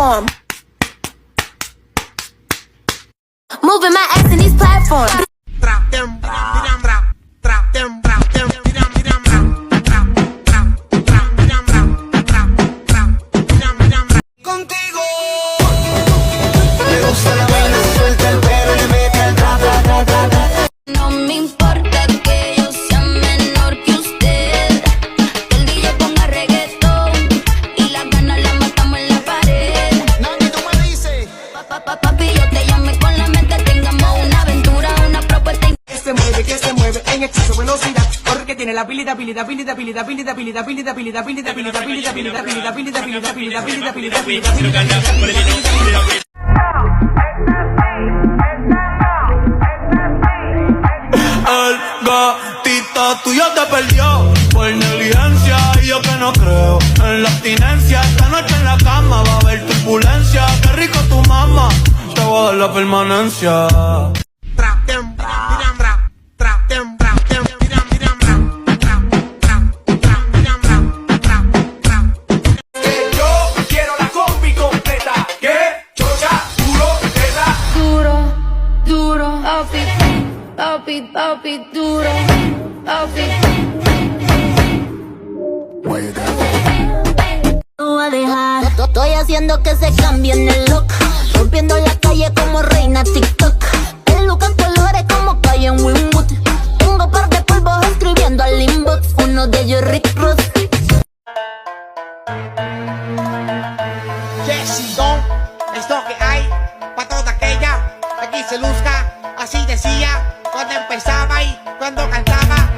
platform. Moving my ass in these platforms. Contigo me gusta la vaina suelta el pelo y le mete al rap, rap, rap, rap, rap. No me importa que yo sea menor que usted, que el DJ ponga reggaetón y las ganas las matamos en la pared. Nani, tú me dices Papi, yo te llamé con la mente, tengamos una aventura, una propuesta. Que se mueve en exceso de velocidad, porque tiene la habilidad, habilidad, habilidad, habilidad, habilidad, habilidad, habilidad, habilidad, habilidad, habilidad, habilidad, habilidad, habilidad, habilidad, habilidad, habilidad, habilidad, habilidad. El gatito tuyo te perdió por negligencia y yo que no creo en la abstinencia. Esta noche en la cama va a haber turbulencia. Qué rico tu mamá, te voy a dar la permanencia. que yo quiero la combi completa. Que chocha, duro, teta. Duro, duro, papi, papi, papi, duro, papi. No voy a dejar. Estoy haciendo que se cambien el look. Rompiendo la calle como reina TikTok. El look en colores como calle en Winwood. Tengo par de polvos escribiendo al inbox. Uno de ellos Rick Ross. Jessicón es lo que hay pa' toda aquella aquí se luzca, así decía cuando empezaba y cuando cantaba.